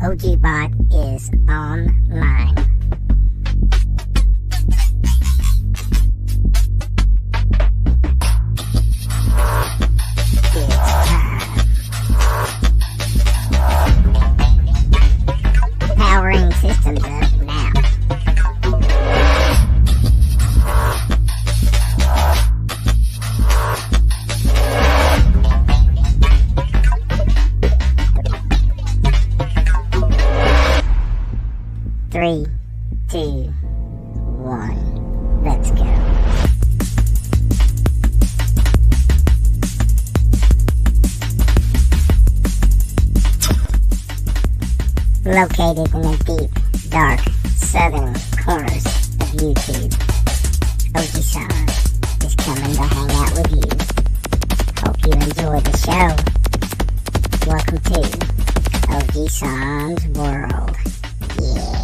OGBot is online. It's time. Powering systems up now. Three, two, one, let's go. Located in the deep, dark, southern corners of YouTube, Oji-san is coming to hang out with you. Hope you enjoy the show. Welcome to Oji-san's World. Yeah.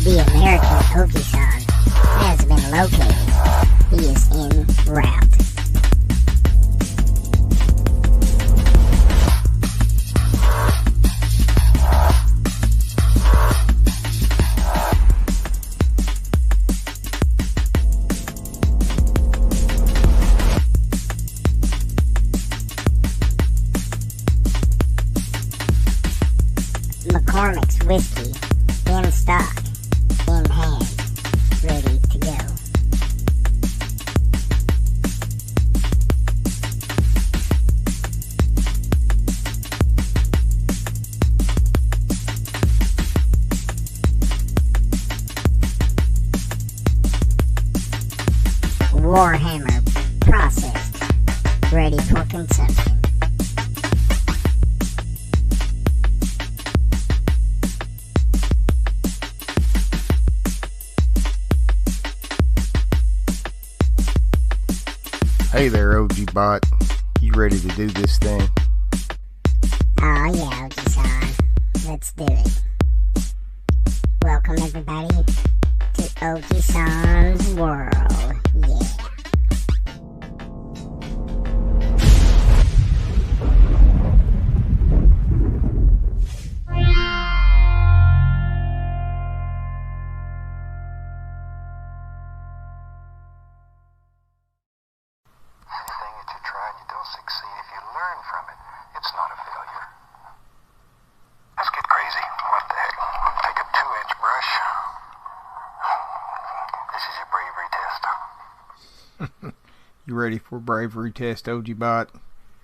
The American Oji-san has been located. He is en route. McCormick's whiskey in stock, in hand, ready to go. Warhammer processed, ready for consumption. Hey there, OG-Bot. You ready to do this thing? Oh yeah, Oji-san. Let's do it. Welcome everybody to Oji-san's World. Yeah. Anything that you try and you don't succeed, if you learn from it, it's not a failure. Let's get crazy. What the heck? Take a 2-inch brush. This is your bravery test. You ready for bravery test, OG-Bot?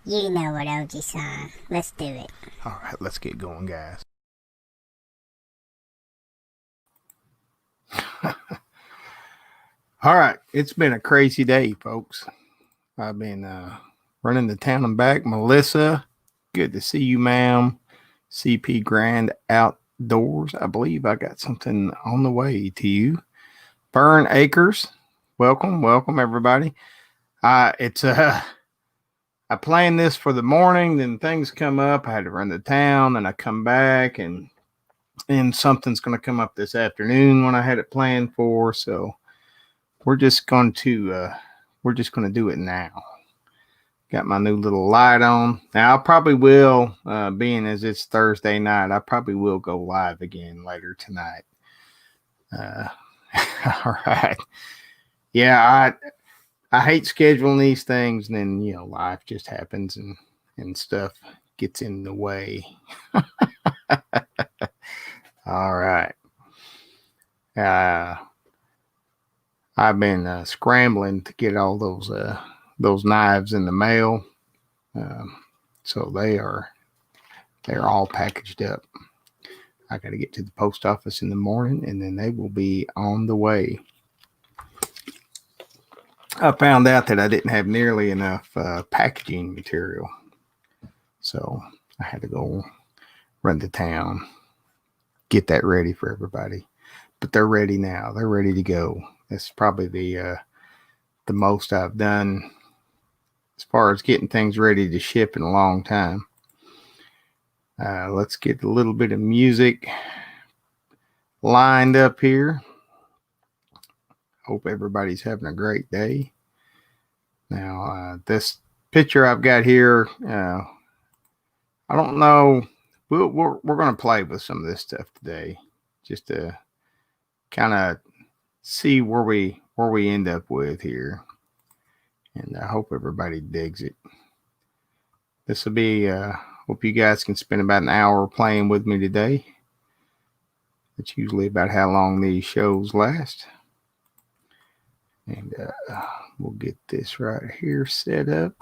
You know what, Oji-san. Let's do it. Alright, let's get going, guys. Alright, it's been a crazy day, folks. I've been running the town and back. Melissa, good to see you, ma'am. CP Grand Outdoors. I believe I got something on the way to you. Fern Acres, welcome, everybody. I planned this for the morning, then things come up. I had to run to town, and I come back, and something's going to come up this afternoon when I had it planned for. So we're just going to do it now. Got my new little light on. Now, I probably will, being as it's Thursday night, I probably will go live again later tonight. All right. Yeah, I hate scheduling these things, and then, you know, life just happens and stuff gets in the way. All right. I've been scrambling to get all those knives in the mail, so they're all packaged up. I got to get to the post office in the morning, and then they will be on the way. I found out that I didn't have nearly enough packaging material, so I had to go run to town, get that ready for everybody. But they're ready now. They're ready to go. It's probably the most I've done as far as getting things ready to ship in a long time. Let's get a little bit of music lined up here. Hope everybody's having a great day. Now, this picture I've got here, I don't know. We're going to play with some of this stuff today, just to kind of see where we end up with here. And I hope everybody digs it. This will be, hope you guys can spend about an hour playing with me today. It's usually about how long these shows last. And we'll get this right here set up.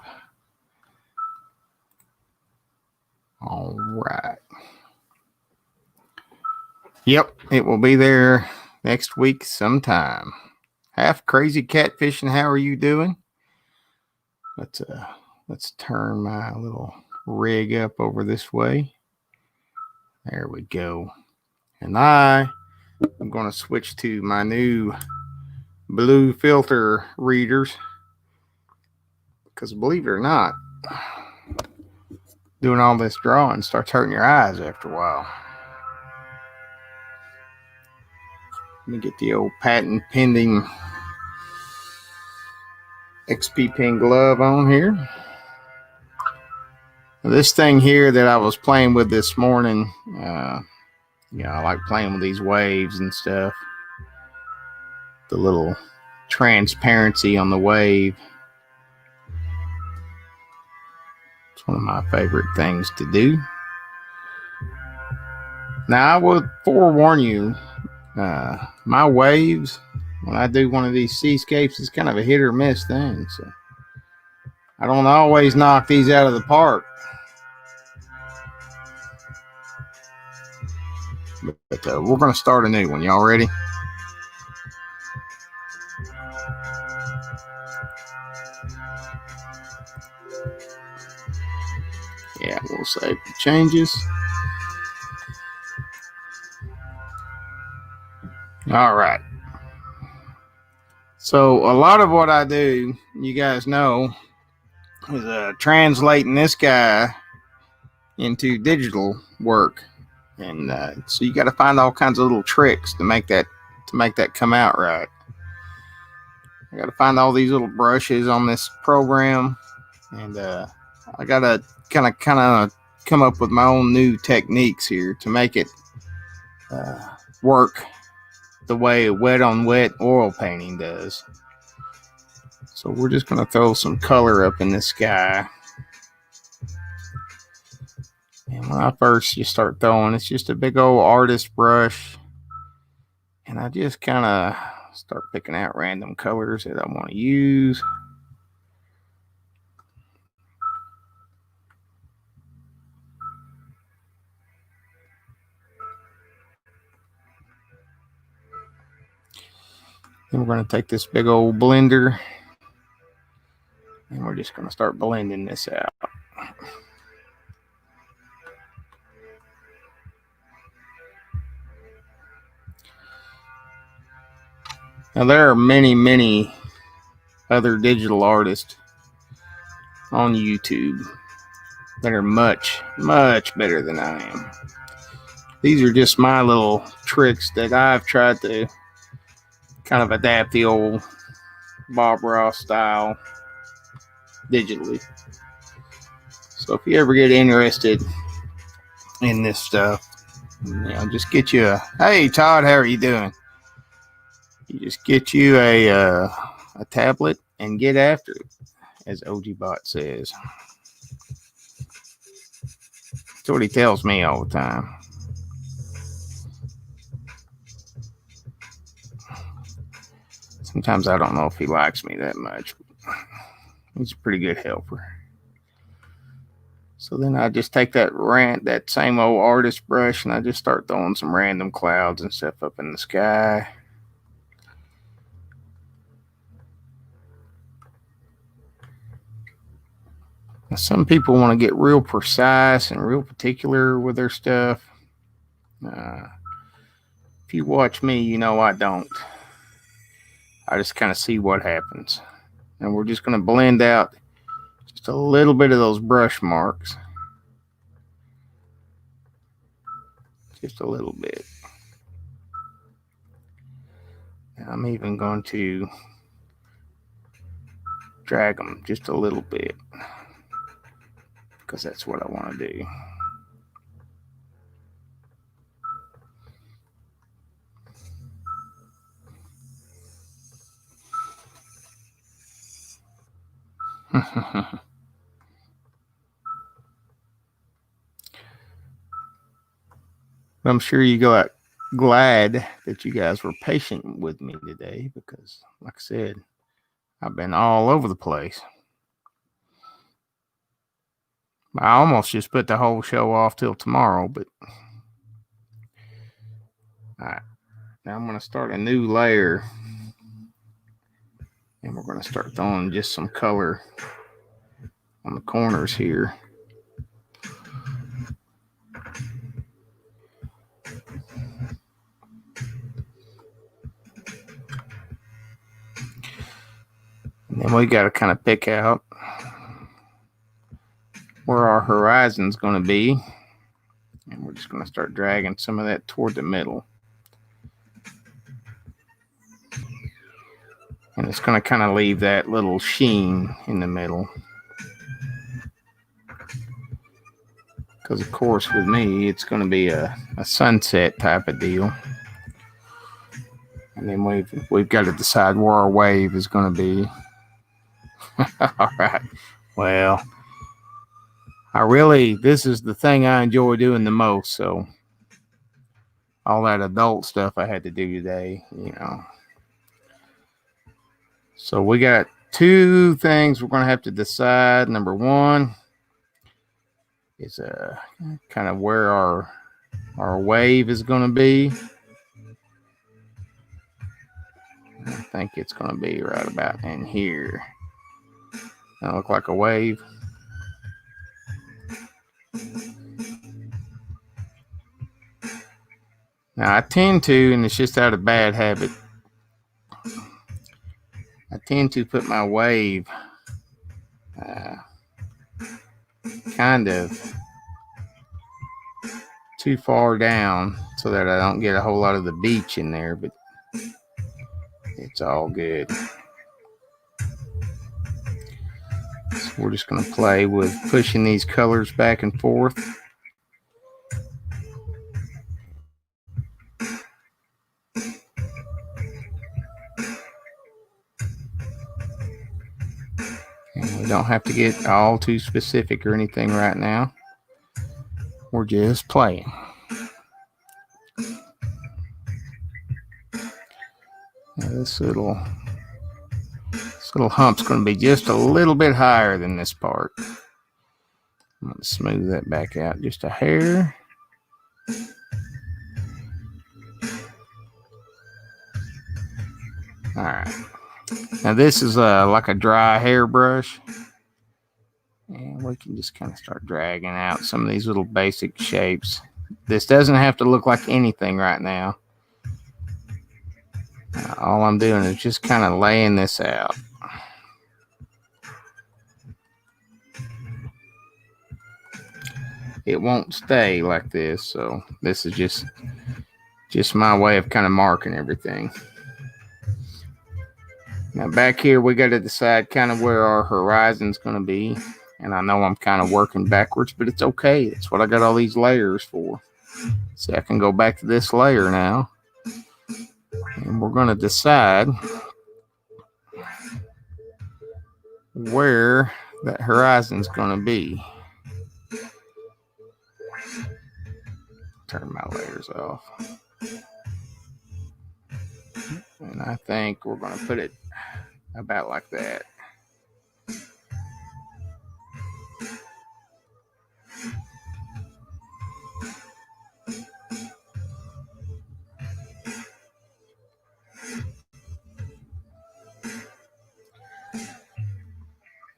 All right. Yep, it will be there next week sometime. Half Crazy Catfishing, how are you doing? Let's turn my little rig up over this way. There we go. And I'm going to switch to my new blue filter readers, because believe it or not, doing all this drawing starts hurting your eyes after a while. Let me get the old patent pending XP Pen glove on here. Now, this thing here that I was playing with this morning, I like playing with these waves and stuff. The little transparency on the wave. It's one of my favorite things to do. Now, I would forewarn you, my waves, when I do one of these seascapes, it's kind of a hit or miss thing. So I don't always knock these out of the park. But we're going to start a new one. Y'all ready? Yeah, we'll save the changes. All right. So a lot of what I do, you guys know, is translating this guy into digital work. And so you got to find all kinds of little tricks to make that come out right. I got to find all these little brushes on this program, and I got to kind of come up with my own new techniques here to make it work the way wet on wet oil painting does. So we're just going to throw some color up in the sky. And when I first just start throwing, it's just a big old artist brush. And I just kind of start picking out random colors that I want to use. Then we're going to take this big old blender. And we're just going to start blending this out. Now, there are many, many other digital artists on YouTube that are much, much better than I am. These are just my little tricks that I've tried to kind of adapt the old Bob Ross style digitally. So if you ever get interested in this stuff, just get you hey Todd, how are you doing? You just get you a tablet and get after it, as OG Bot says. That's what he tells me all the time. Sometimes I don't know if he likes me that much. He's a pretty good helper. So then I just take that same old artist brush, and I just start throwing some random clouds and stuff up in the sky. Now, some people want to get real precise and real particular with their stuff. If you watch me, you know I don't. I just kind of see what happens. And we're just going to blend out Just a little bit of those brush marks. Just a little bit. I'm even going to drag them just a little bit because that's what I want to do. I'm sure you got glad that you guys were patient with me today because, like I said, I've been all over the place. I almost just put the whole show off till tomorrow, but all right. Now I'm going to start a new layer, and we're going to start throwing just some color on the corners here. And then we got to kind of pick out where our horizon's going to be. And we're just going to start dragging some of that toward the middle. And it's going to kind of leave that little sheen in the middle. Because, of course, with me, it's going to be a sunset type of deal. And then we've got to decide where our wave is going to be. All right. Well, this is the thing I enjoy doing the most. So all that adult stuff I had to do today, you know. So we got two things we're going to have to decide. Number one is kind of where our wave is going to be. I think it's going to be right about in here. That look like a wave. Now I tend to, and it's just out of bad habit, I tend to put my wave kind of too far down so that I don't get a whole lot of the beach in there, but it's all good. So we're just going to play with pushing these colors back and forth. And we don't have to get all too specific or anything right now. We're just playing. Now this little hump's going to be just a little bit higher than this part. I'm going to smooth that back out just a hair. All right. Now this is like a dry hairbrush. And we can just kind of start dragging out some of these little basic shapes. This doesn't have to look like anything right now. All I'm doing is just kind of laying this out. It won't stay like this, so this is just my way of kind of marking everything. Now back here, we got to decide kind of where our horizon's going to be. And I know I'm kind of working backwards, but it's okay. That's what I got all these layers for. See, I can go back to this layer now. And we're going to decide where that horizon's going to be. Turn my layers off. And I think we're going to put it about like that.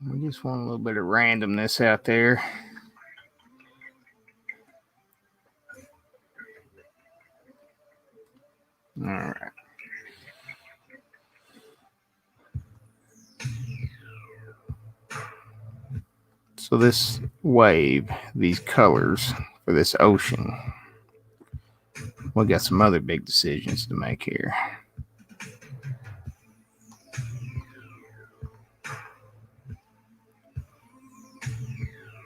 We just want a little bit of randomness out there. All right. So this wave, these colors for this ocean, we got some other big decisions to make here.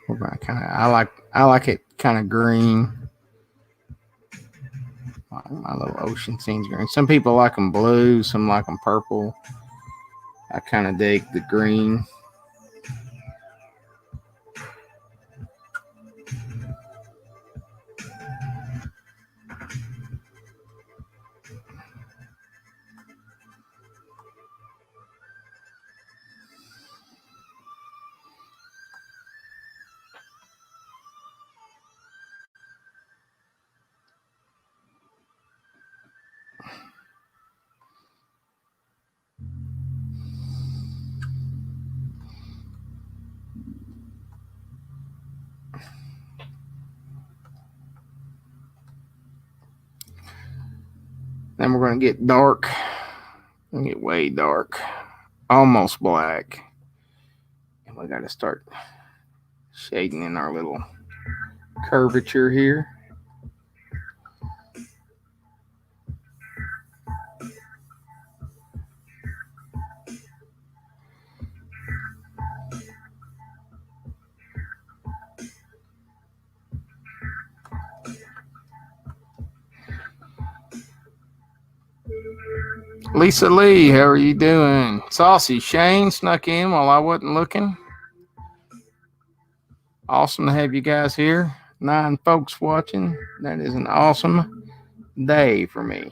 We're gonna I like it kind of green. My little ocean scene's green. Some people like them blue, some like them purple. I kind of dig the green. Then we're going to get dark. We're going to get way dark. Almost black. And we got to start shading in our little curvature here. Lisa Lee, how are you doing? Saucy Shane snuck in while I wasn't looking. Awesome to have you guys here. 9 folks watching. That is an awesome day for me.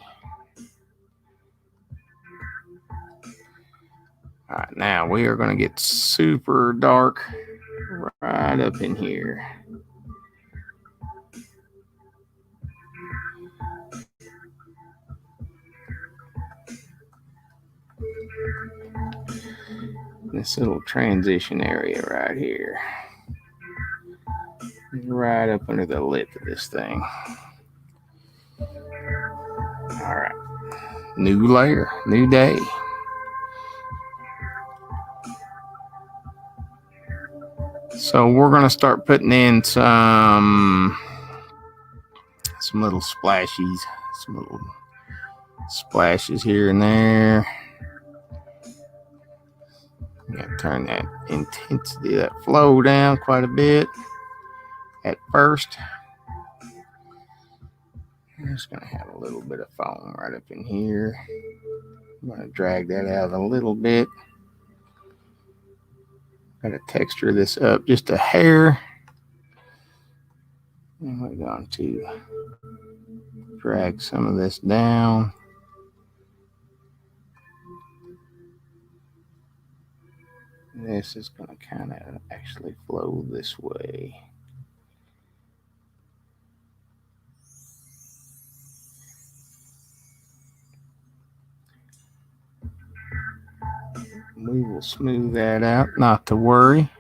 All right, now we are going to get super dark right up in here. This little transition area right here. Right up under the lip of this thing. All right. New layer, new day. So we're going to start putting in some little splashies, some little splashes here and there. I'm going to turn that intensity, that flow down quite a bit at first. I'm just going to have a little bit of foam right up in here. I'm going to drag that out a little bit. Got to texture this up just a hair. And we're going to drag some of this down. This is going to kind of actually flow this way. We will smooth that out, not to worry.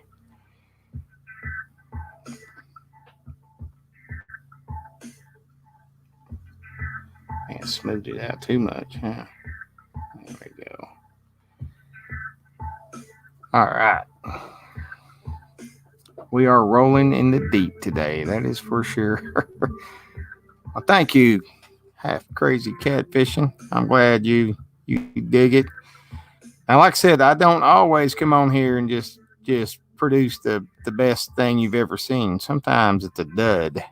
I smoothed it out too much, huh? There we go. All right. We are rolling in the deep today, that is for sure. Well, thank you, Half Crazy Catfishing. I'm glad you dig it. Now, like I said, I don't always come on here and just produce the best thing you've ever seen. Sometimes it's a dud.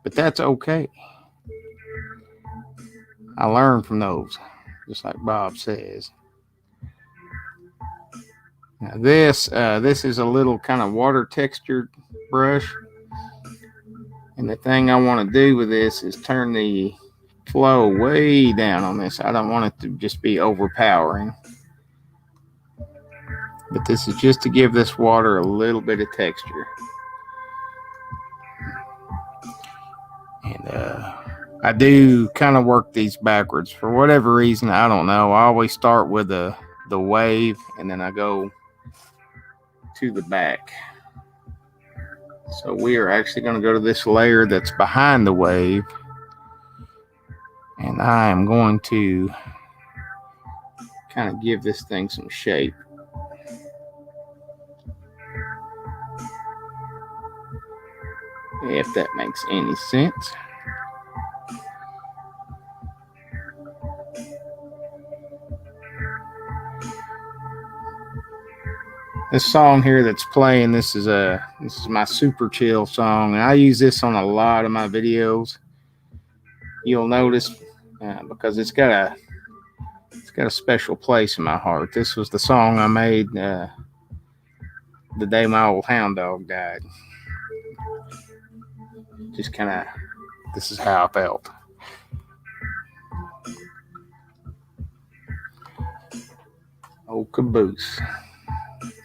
But that's okay. I learn from those, just like Bob says. Now this is a little kind of water textured brush. And the thing I want to do with this is turn the flow way down on this. I don't want it to just be overpowering. But this is just to give this water a little bit of texture. And I do kind of work these backwards. For whatever reason, I don't know. I always start with the wave and then I go to the back. So we are actually going to go to this layer that's behind the wave. And I am going to kind of give this thing some shape. if that makes any sense. This song here that's playing, this is my super chill song, and I use this on a lot of my videos. You'll notice because it's got a special place in my heart. This was the song I made the day my old hound dog died. Just kind of, this is how I felt. Old Caboose.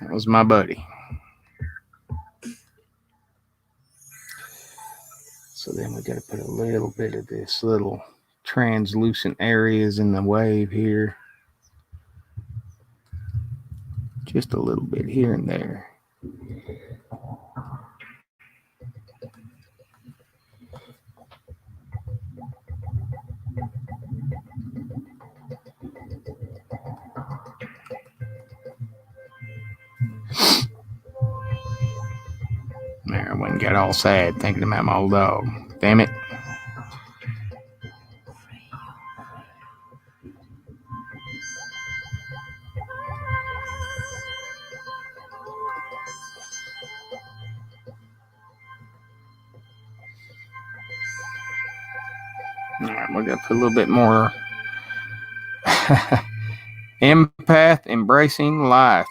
That was my buddy. So then we got to put a little bit of this little translucent areas in the wave here. Just a little bit here and there. There, I went and got all sad thinking about my old dog. Damn it. All right, we're going to put a little bit more empath embracing life.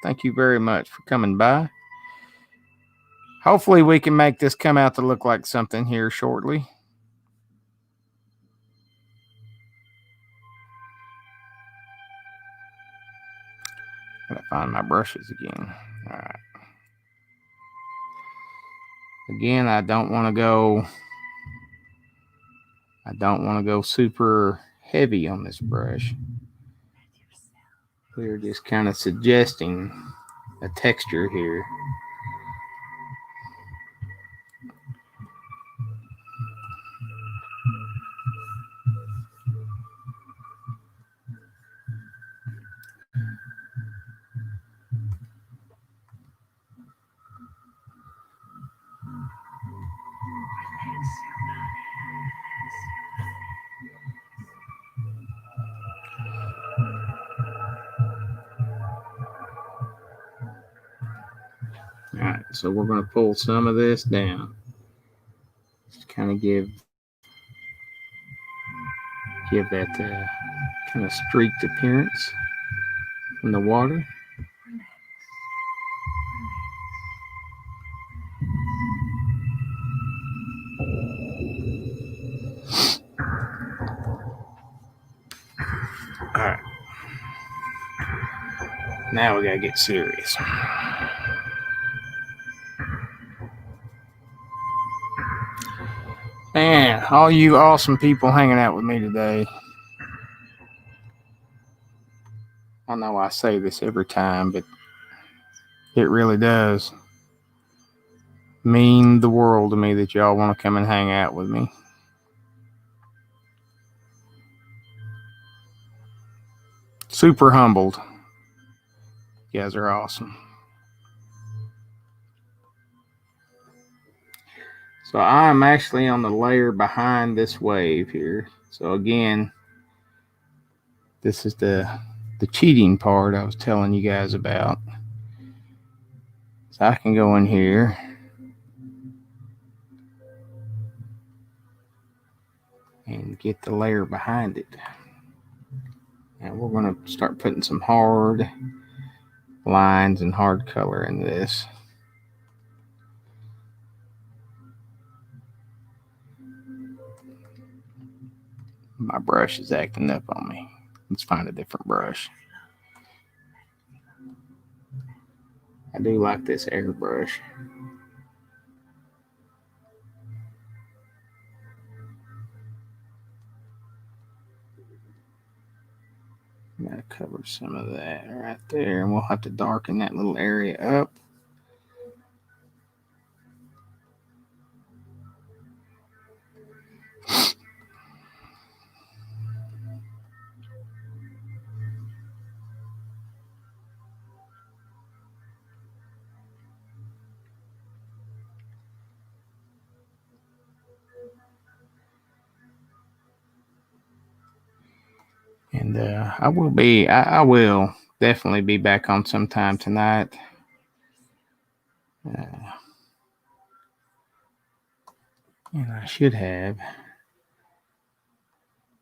Thank you very much for coming by. Hopefully we can make this come out to look like something here shortly. Gotta find my brushes again. All right. Again, I don't want to go super heavy on this brush. We're just kind of suggesting a texture here. All right, so we're going to pull some of this down. Just kind of give that kind of streaked appearance in the water. All right. Now we got to get serious. Man, all you awesome people hanging out with me today. I know I say this every time, but it really does mean the world to me that y'all want to come and hang out with me. Super humbled. You guys are awesome. So I'm actually on the layer behind this wave here. So again, this is the cheating part I was telling you guys about. So I can go in here and get the layer behind it. And we're going to start putting some hard lines and hard color in this. My brush is acting up on me. Let's find a different brush. I do like this airbrush. I'm going to cover some of that right there, and we'll have to darken that little area up. And I will definitely be back on sometime tonight. And I should have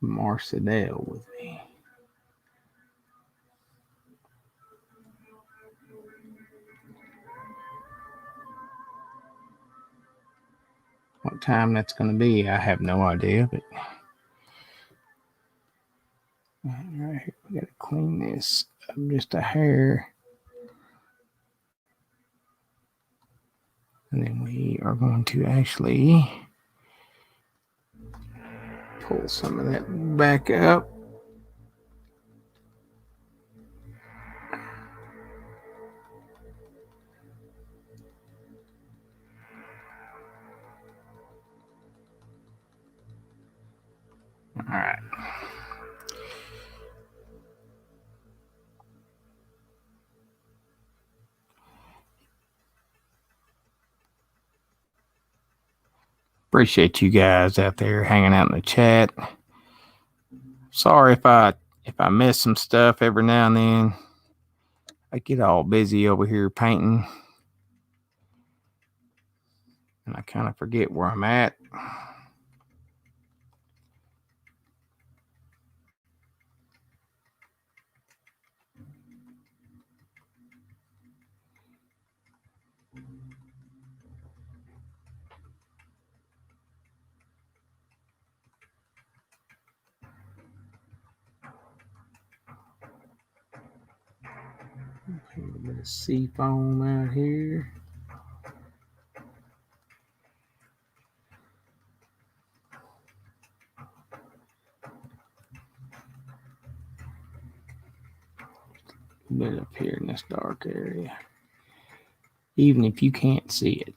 Marcedale with me. What time that's going to be, I have no idea. But right here, we got to clean this up just a hair. And then we are going to actually pull some of that back up. All right. Appreciate you guys out there hanging out in the chat. Sorry if I miss some stuff every now and then. I get all busy over here painting, and I kind of forget where I'm at. A little bit of sea foam out here. A bit up here in this dark area. Even if you can't see it.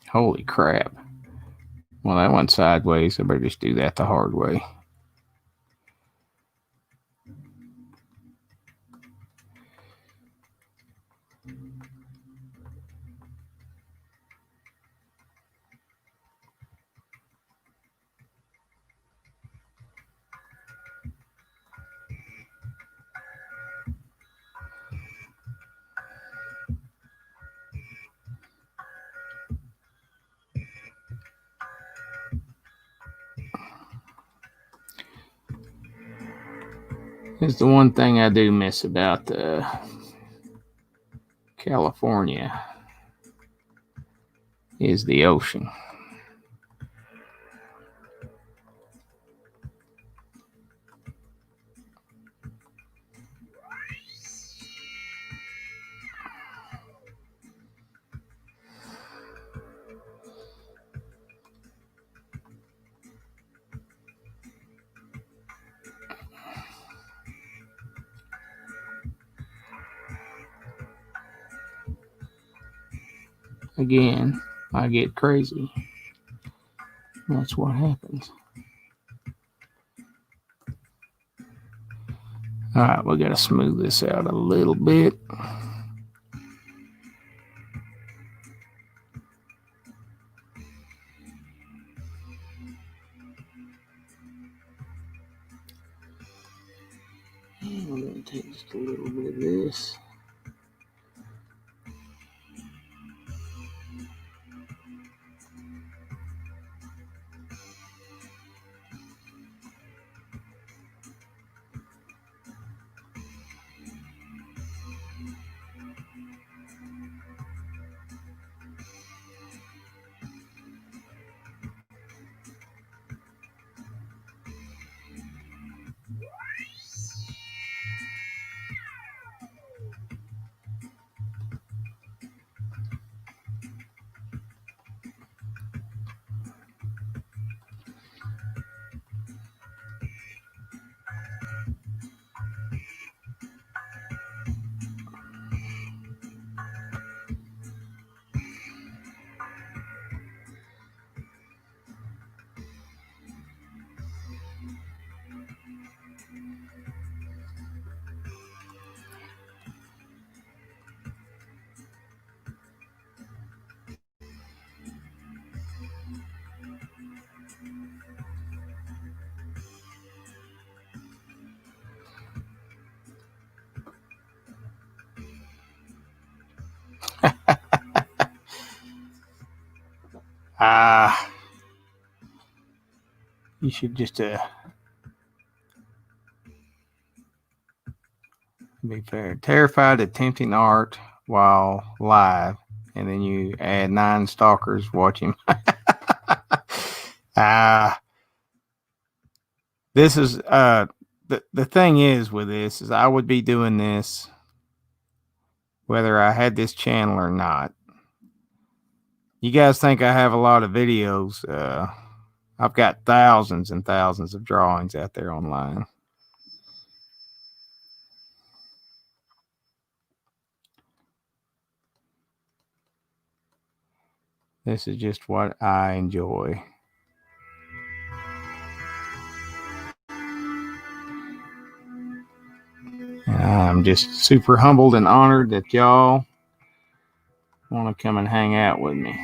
Holy crap. Well, that went sideways. I better just do that the hard way. It's the one thing I do miss about California is the ocean. Again, I get crazy. That's what happens. All right, we got to smooth this out a little bit. I'm going to take just a little bit of this. You should just be fair. Terrified attempting art while live, and then you add 9 stalkers watching. This is the thing is with this is I would be doing this whether I had this channel or not. You guys think I have a lot of videos? I've got thousands and thousands of drawings out there online. This is just what I enjoy. And I'm just super humbled and honored that y'all want to come and hang out with me.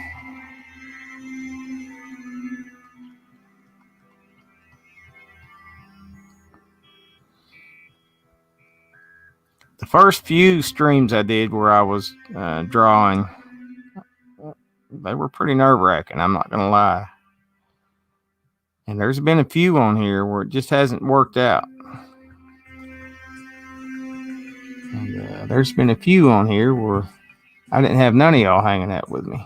The first few streams I did where I was drawing, they were pretty nerve-wracking, I'm not going to lie. And there's been a few on here where it just hasn't worked out. And there's been a few on here where I didn't have none of y'all hanging out with me.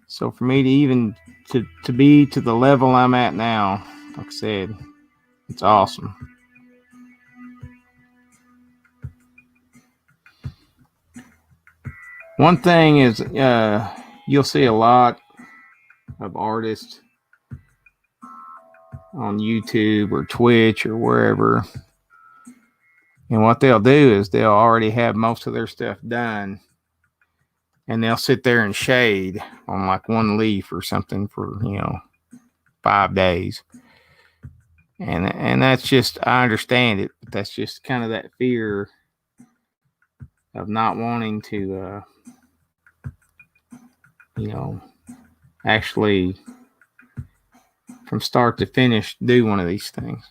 So for me to even to be to the level I'm at now, like I said, it's awesome. One thing is you'll see a lot of artists on YouTube or Twitch or wherever. And what they'll do is they'll already have most of their stuff done. And they'll sit there and shade on like one leaf or something for, 5 days. And that's just, I understand it, but that's just kind of that fear of not wanting to, actually from start to finish do one of these things.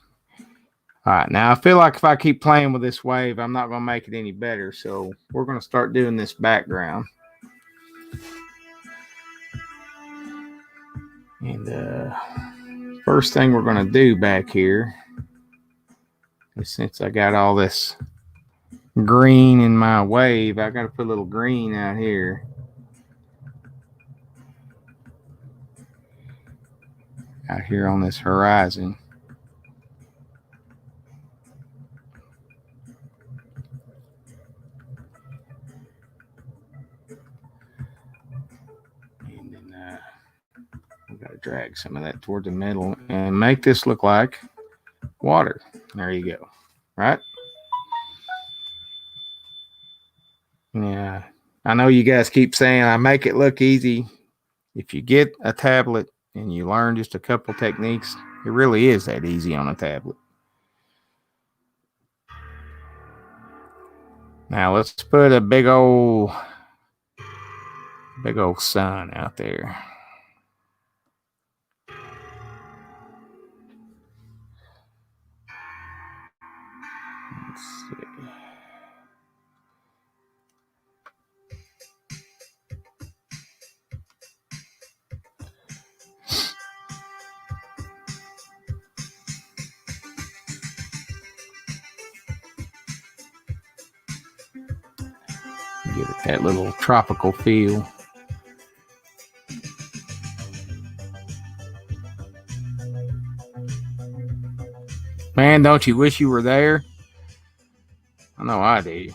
All right, now I feel like if I keep playing with this wave, I'm not going to make it any better. So we're going to start doing this background. And first thing we're going to do back here is, since I got all this green in my wave, I got to put a little green out here. Out here on this horizon. And then we got to drag some of that toward the middle and make this look like water. There you go. Right? Yeah. I know you guys keep saying I make it look easy. If you get a tablet and you learn just a couple techniques, it really is that easy on a tablet. Now let's put a big old sun out there. Let's see. Give it that little tropical feel. Man, don't you wish you were there? I know I do.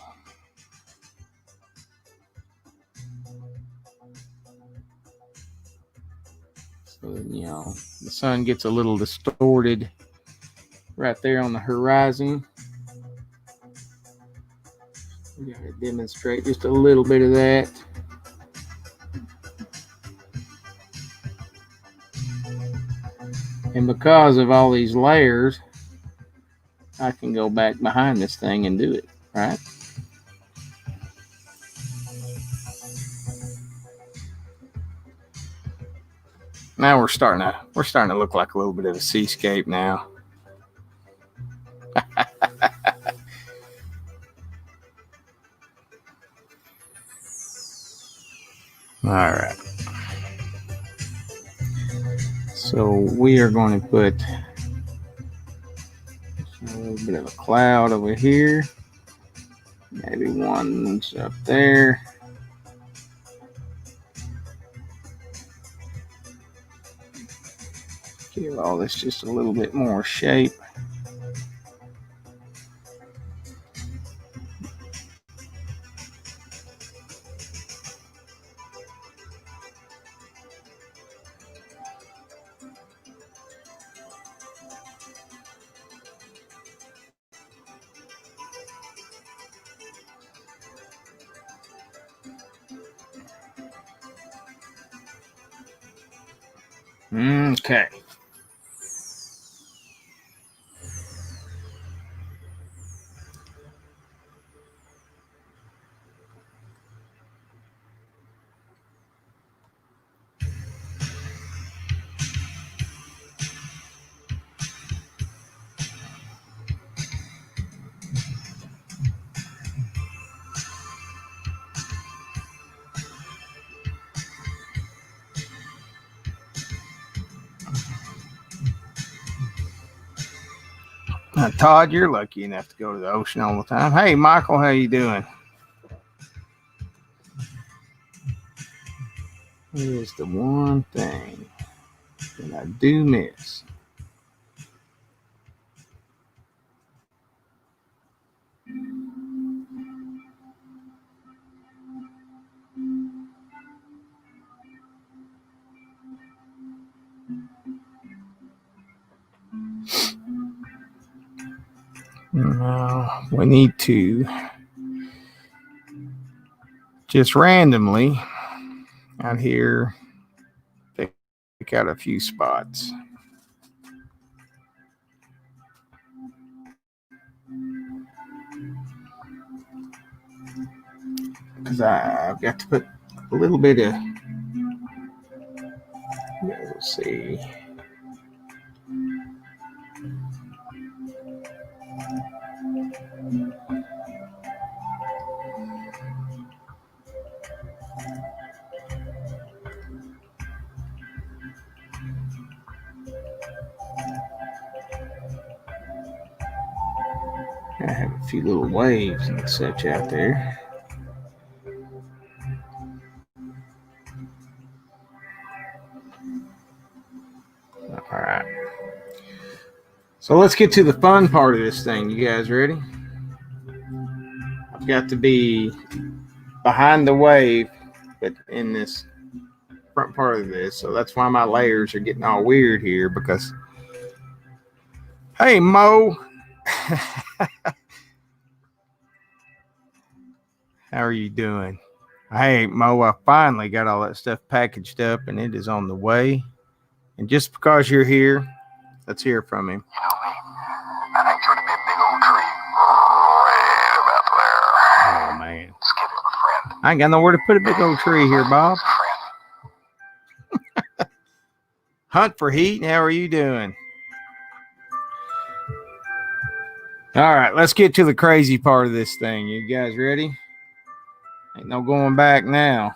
So, the sun gets a little distorted right there on the horizon. We got to demonstrate just a little bit of that. And because of all these layers, I can go back behind this thing and do it, right? Now we're starting to look like a little bit of a seascape now. All right. So we are going to put a little bit of a cloud over here. Maybe one's up there. Give all this just a little bit more shape. Okay. Now, Todd, you're lucky enough to go to the ocean all the time. Hey, Michael, how you doing? Here's the one thing that I do miss. Now, we need to just randomly out here pick out a few spots. Because I've got to put a little bit of, let's see. I have a few little waves and such out there. All right. So let's get to the fun part of this thing. You guys ready? I've got to be behind the wave, but in this front part of this. So that's why my layers are getting all weird here because, hey, Mo. How are you doing? Hey, Mo, I finally got all that stuff packaged up and it is on the way. And just because you're here, let's hear from him. You know me? I think there'd be a big old tree right about there. Oh, man. Skip, my friend. I ain't got nowhere to put a big old tree here, Bob. Hunt for Heat, how are you doing? All right, let's get to the crazy part of this thing. You guys ready? Ain't no going back now.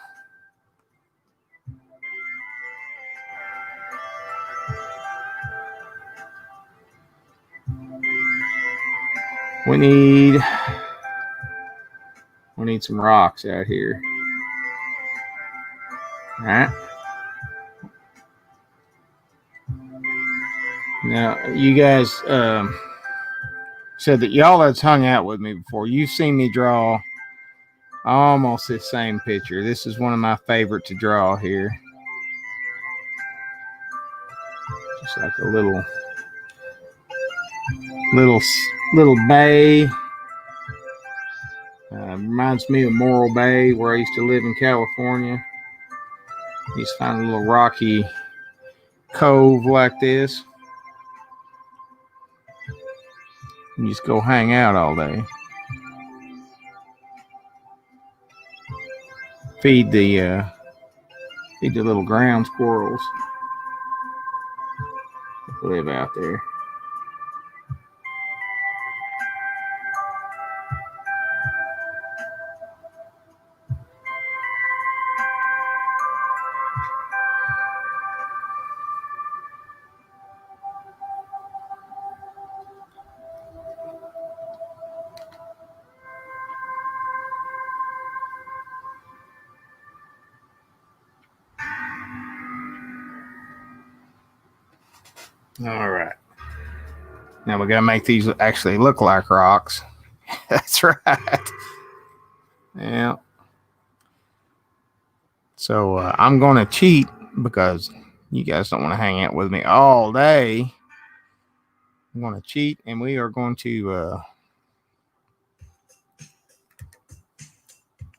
We need some rocks out here. All right. Now, you guys said that y'all that's hung out with me before, you've seen me draw almost this same picture. This is one of my favorite to draw here. Just like a little bay. Reminds me of Morro Bay, where I used to live in California. You just find a little rocky cove like this. And you just go hang out all day. Feed the little ground squirrels that live out there. All right. Now we got to make these actually look like rocks. That's right. Yeah. So I'm going to cheat because you guys don't want to hang out with me all day. I'm going to cheat, and we are going to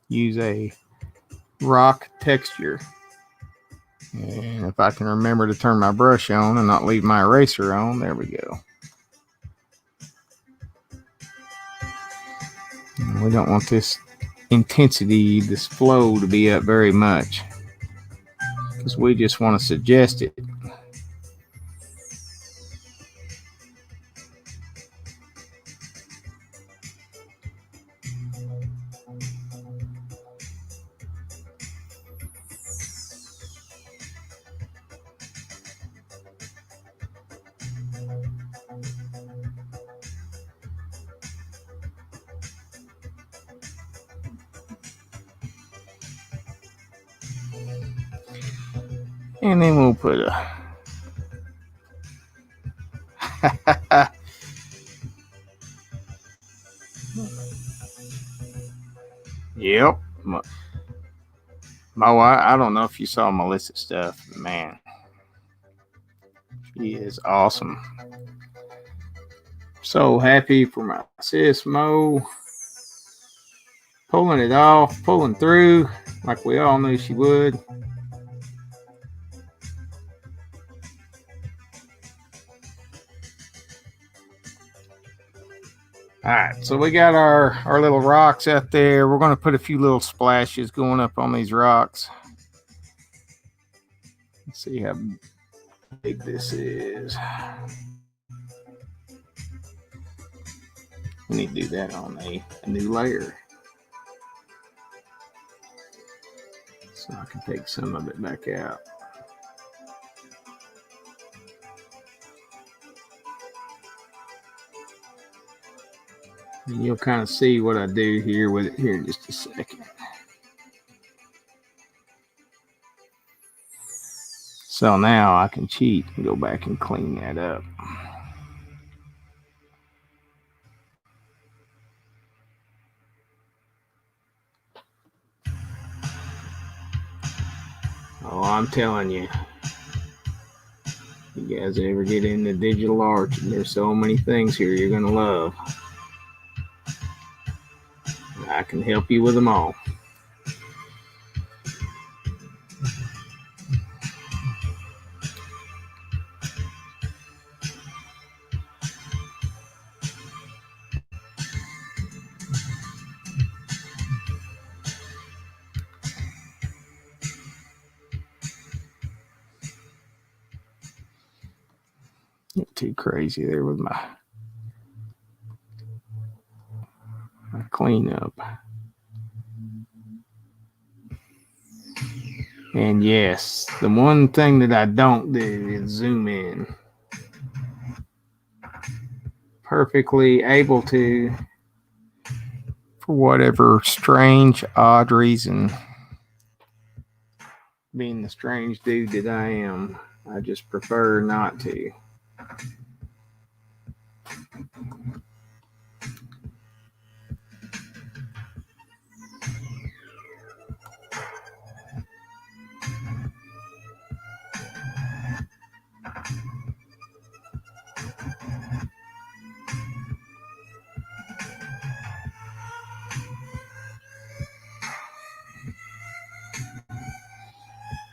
use a rock texture. And if I can remember to turn my brush on and not leave my eraser on, there we go. And we don't want this intensity, this flow to be up very much, because we just want to suggest it. And then we'll put a yep. My wife, I don't know if you saw Melissa's stuff, but man, she is awesome. So happy for my sis Mo, pulling it off, pulling through like we all knew she would. All right, so we got our little rocks out there. We're going to put a few little splashes going up on these rocks. Let's see how big this is. We need to do that on a new layer. So I can take some of it back out. And you'll kind of see what I do here with it here in just a second. So now I can cheat and go back and clean that up. Oh, I'm telling you, you guys ever get into digital art, there's so many things here you're going to love. I can help you with them all. Get too crazy there with my cleanup. And yes, the one thing that I don't do is zoom in. Perfectly able to, for whatever strange, odd reason, being the strange dude that I am, I just prefer not to.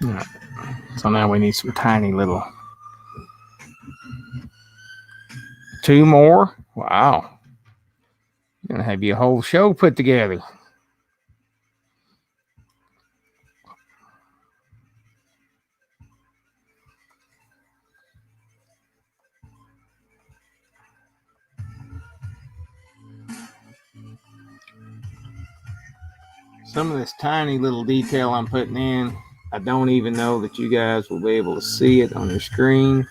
All right. So now we need some tiny little. 2 more? Wow. I'm going to have you a whole show put together. Some of this tiny little detail I'm putting in, I don't even know that you guys will be able to see it on your screen.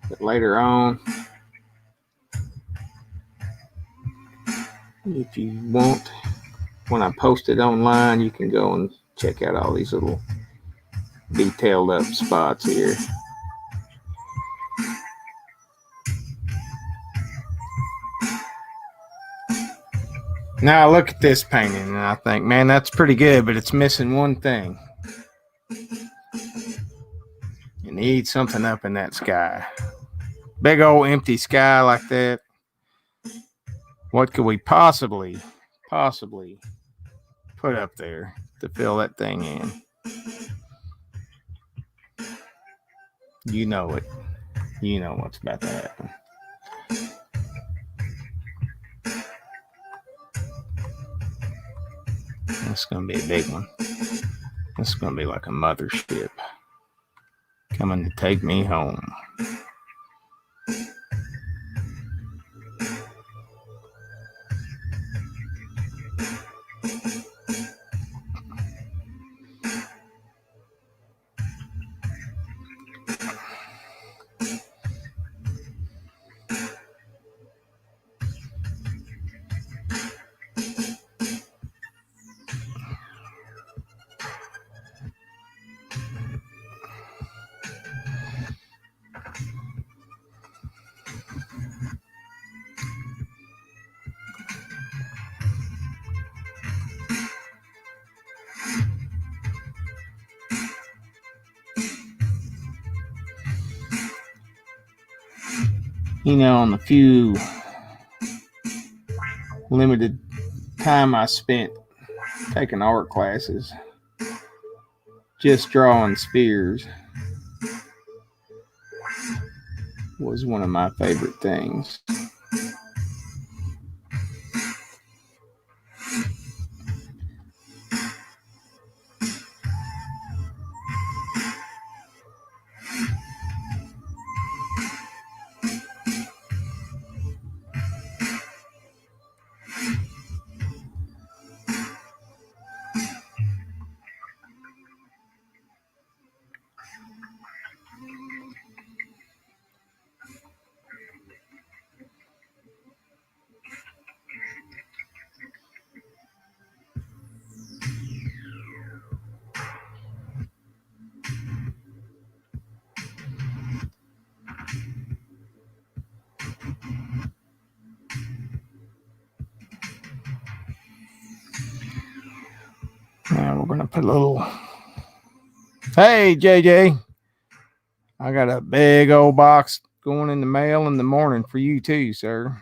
But later on, if you want, when I post it online, you can go and check out all these little detailed up spots here. Now I look at this painting and I think, man, that's pretty good, but it's missing one thing. You need something up in that sky. Big old empty sky like that. What could we possibly put up there to fill that thing in? You know it. You know what's about to happen. That's going to be a big one. This is going to be like a mothership coming to take me home. You know, on the few limited time I spent taking art classes, just drawing spheres was one of my favorite things. Now we're going to put a little... Hey, JJ. I got a big old box going in the mail in the morning for you too, sir.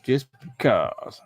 Just because.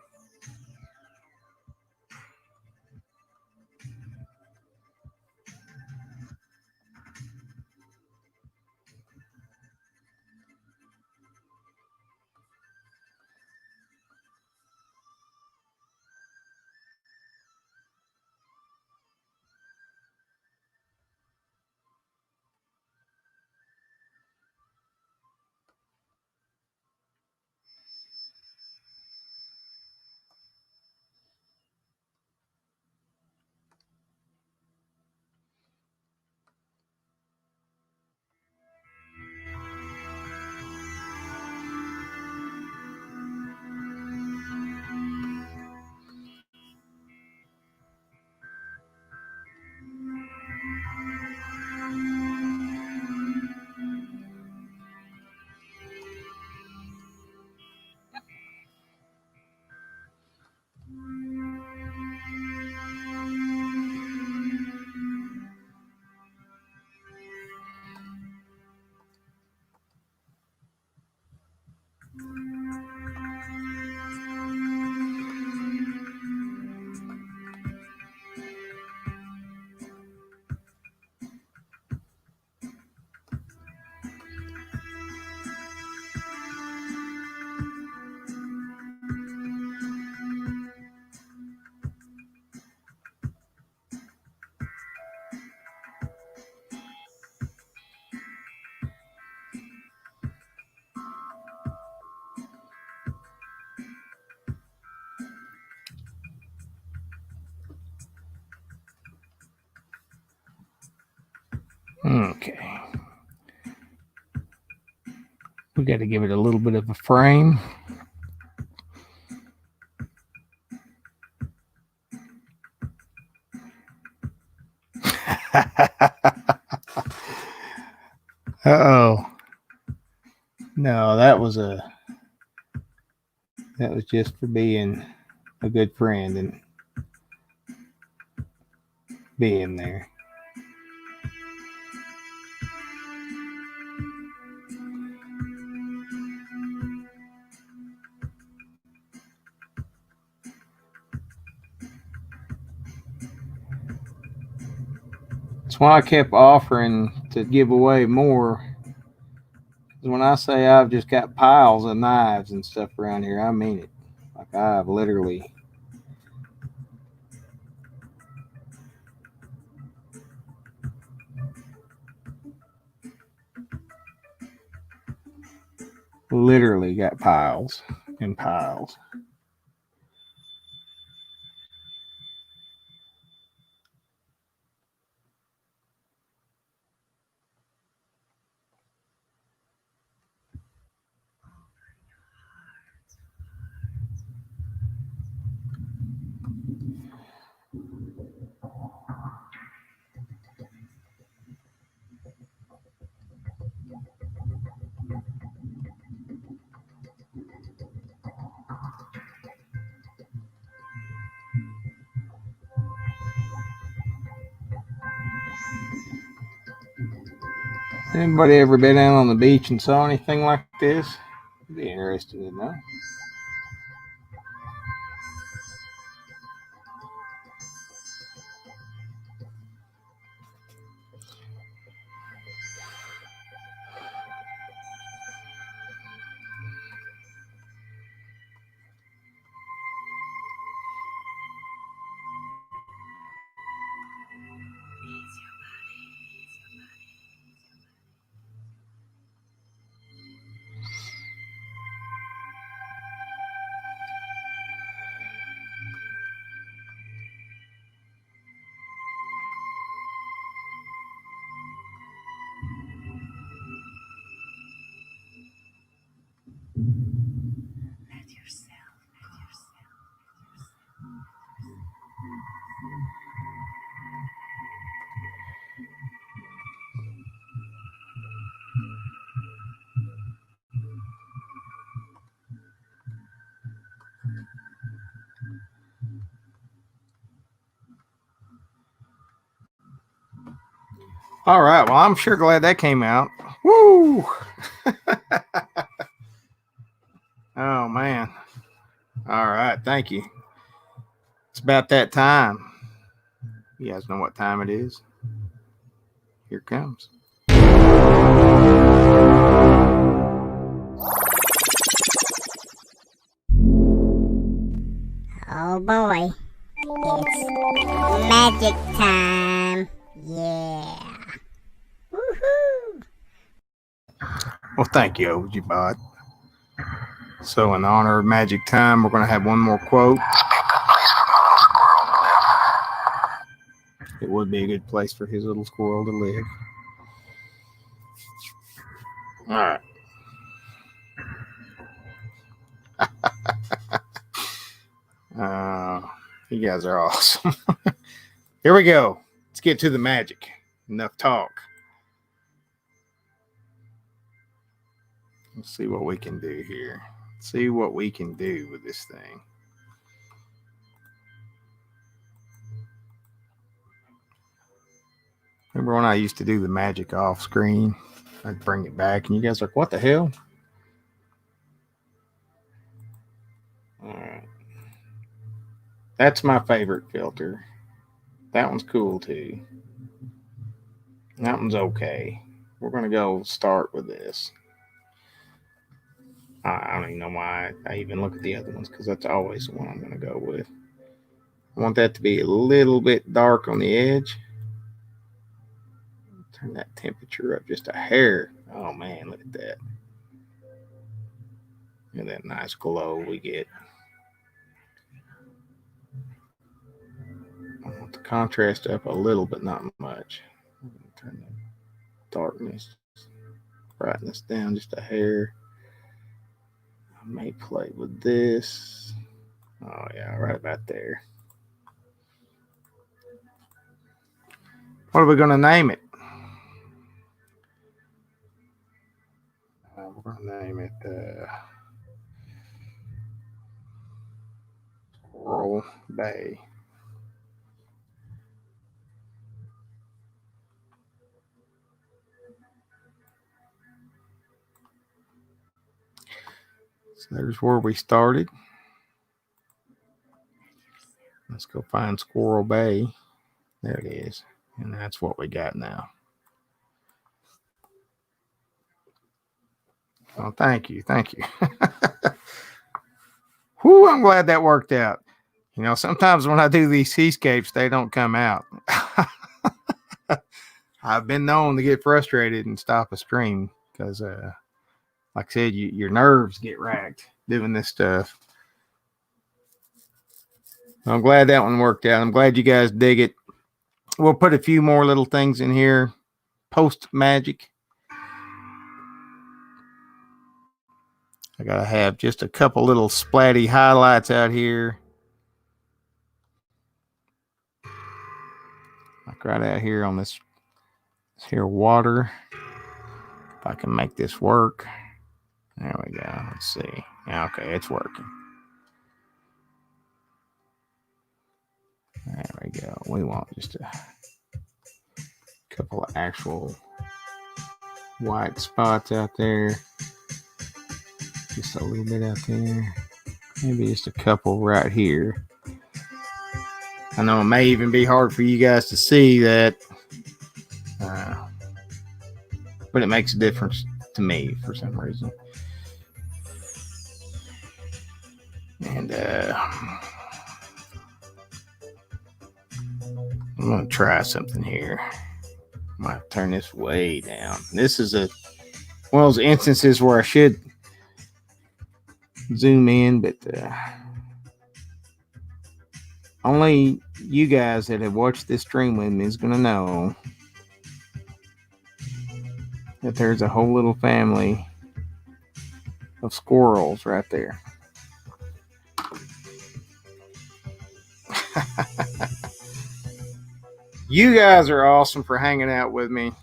Okay. We got to give it a little bit of a frame. Uh-oh. No, that was just for being a good friend and being there. That's why I kept offering to give away more. When I say I've just got piles of knives and stuff around here, I mean it. Like I've literally got piles and piles. Anybody ever been out on the beach and saw anything like this? I'd be interested in that. All right. Well, I'm sure glad that came out. Woo! Oh, man. All right. Thank you. It's about that time. You guys know what time it is. Here it comes. Oh boy, it's magic time. Yeah. Woohoo! Well, thank you, OG-Bot. So, in honor of magic time, we're going to have one more quote. It would be a good place for his little squirrel to live. All right. You guys are awesome. Here we go. Let's get to the magic. Enough talk. Let's see what we can do here. See what we can do with this thing. Remember when I used to do the magic off screen? I'd bring it back and you guys are like, what the hell? All right. That's my favorite filter. That one's cool too. That one's okay. We're going to go start with this. I don't even know why I even look at the other ones because that's always the one I'm going to go with. I want that to be a little bit dark on the edge. Turn that temperature up just a hair. Oh man, look at that. And that nice glow we get. I want the contrast up a little, but not much. Turn the darkness, brightness down just a hair. I may play with this. Oh yeah, right about there. What are we going to name it? We'll we're gonna name it Squirrel Bay. So there's where we started. Let's go find Squirrel Bay. There it is. And that's what we got now. Oh, thank you. Thank you. Whew, I'm glad that worked out. You know, sometimes when I do these seascapes, they don't come out. I've been known to get frustrated and stop a stream because, like I said, your nerves get racked doing this stuff. I'm glad that one worked out. I'm glad you guys dig it. We'll put a few more little things in here post magic. I gotta have just a couple little splatty highlights out here. Like right out here on this here water. If I can make this work. There we go. Let's see. Yeah, okay, it's working. There we go. We want just a couple of actual white spots out there. Just a little bit out there. Maybe just a couple right here. I know it may even be hard for you guys to see that. But it makes a difference to me for some reason. And I'm going to try something here. I might turn this way down. This is one of those instances where I should zoom in, but only you guys that have watched this stream with me is going to know that there's a whole little family of squirrels right there. You guys are awesome for hanging out with me.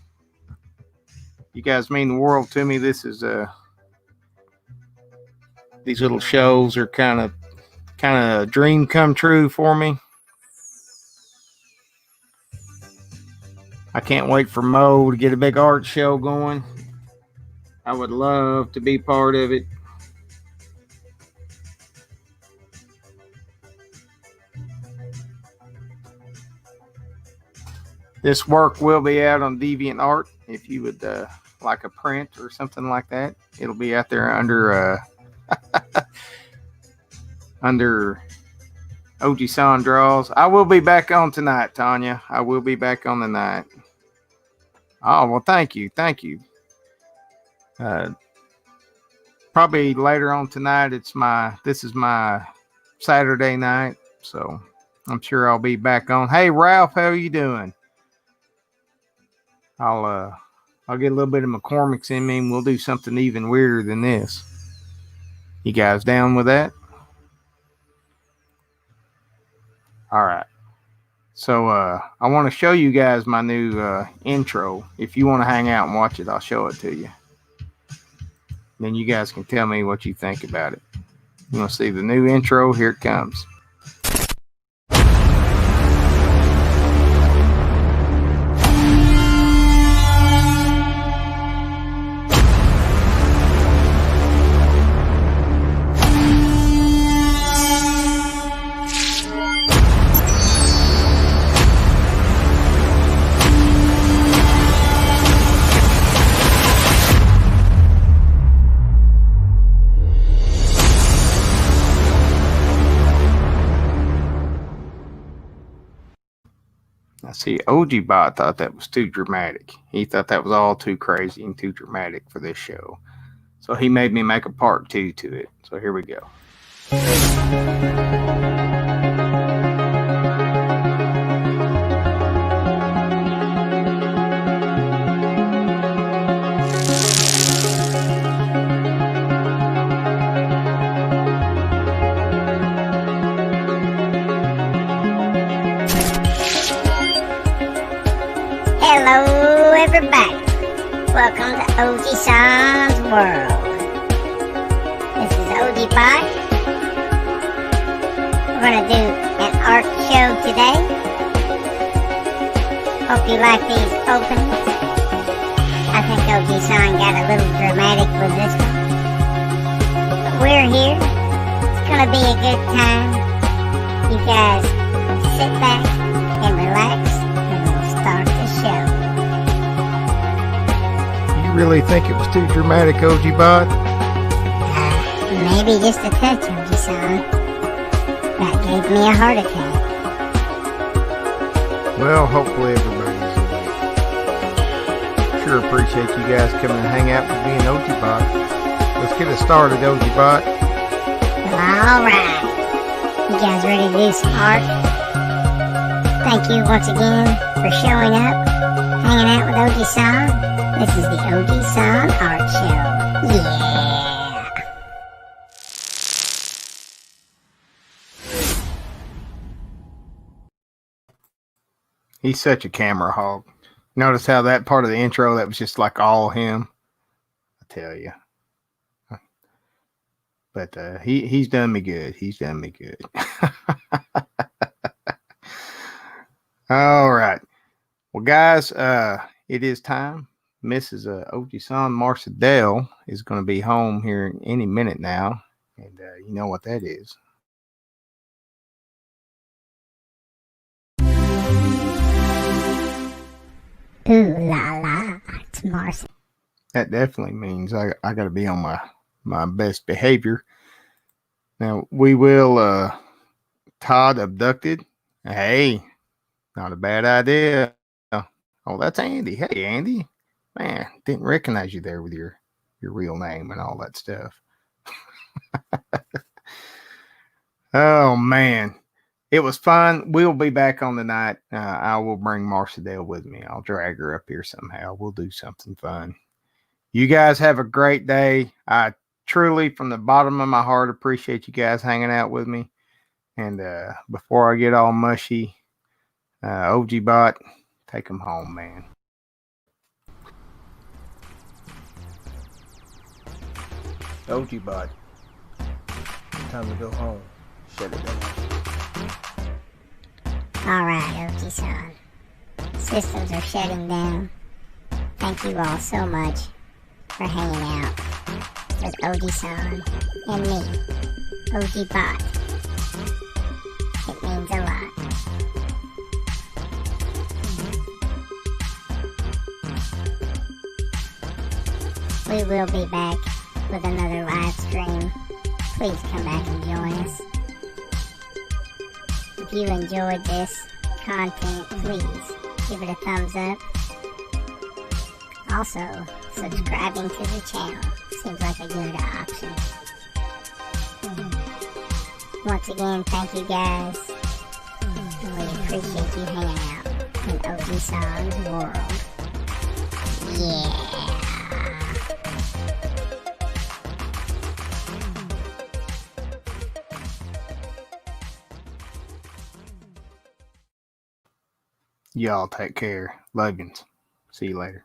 You guys mean the world to me. This is these little shows are kind of a dream come true for me. I can't wait for Mo to get a big art show going. I would love to be part of it. This work will be out on DeviantArt if you would like a print or something like that. It'll be out there under under Oji-san Draws. I will be back on tonight, Tanya. I will be back on tonight. Oh, well, thank you. Thank you. Probably later on tonight, this is my Saturday night, so I'm sure I'll be back on. Hey, Ralph, how are you doing? I'll get a little bit of McCormick's in me, and we'll do something even weirder than this. You guys down with that? All right. So I want to show you guys my new intro. If you want to hang out and watch it, I'll show it to you. Then you guys can tell me what you think about it. You want to see the new intro? Here it comes. See, OG-Bot thought that was too dramatic. He thought that was all too crazy and too dramatic for this show. So he made me make a part 2 to it. So here we go. Hello, everybody. Welcome to Oji-san's world. OG Bot. We're going to do an art show today. Hope you like these openings. I think OG San got a little dramatic with this one. But we're here. It's going to be a good time. You guys sit back and relax, and we'll start the show. You really think it was too dramatic, OG Bot? Maybe just a touch, OG San. That gave me a heart attack. Well, hopefully everybody's awake. Sure appreciate you guys coming and hang out with me and OG Bot. Let's get it started, OG Bot. Alright. You guys ready to do some art? Thank you once again for showing up, hanging out with OG San. This is the OG San Art Show. Yeah! He's such a camera hog. Notice how that part of the intro, that was just like all him. I tell you. But he's done me good. He's done me good. All right. Well, guys, it is time. Mrs. OG San Marcedale is going to be home here any minute now. And you know what that is. Ooh la la, it's Marcy. That definitely means I got to be on my best behavior. Now, we will, Todd abducted. Hey, not a bad idea. Oh, that's Andy. Hey, Andy. Man, didn't recognize you there with your real name and all that stuff. Oh, man. It was fun. We'll be back on the night. I will bring Marcedale with me. I'll drag her up here somehow. We'll do something fun. You guys have a great day. I truly, from the bottom of my heart, appreciate you guys hanging out with me. And before I get all mushy, OG Bot, take them home, man. OG Bot, time to go home. Shut it down. Alright, OG San. Systems are shutting down. Thank you all so much for hanging out with OG San and me, OG Bot. It means a lot. We will be back with another live stream. Please come back and join us. If you enjoyed this content, please give it a thumbs up. Also, subscribing to the channel seems like a good option. Once again, thank you guys. And we appreciate you hanging out in OG San's world. Yeah. Y'all take care. Love yous. See you later.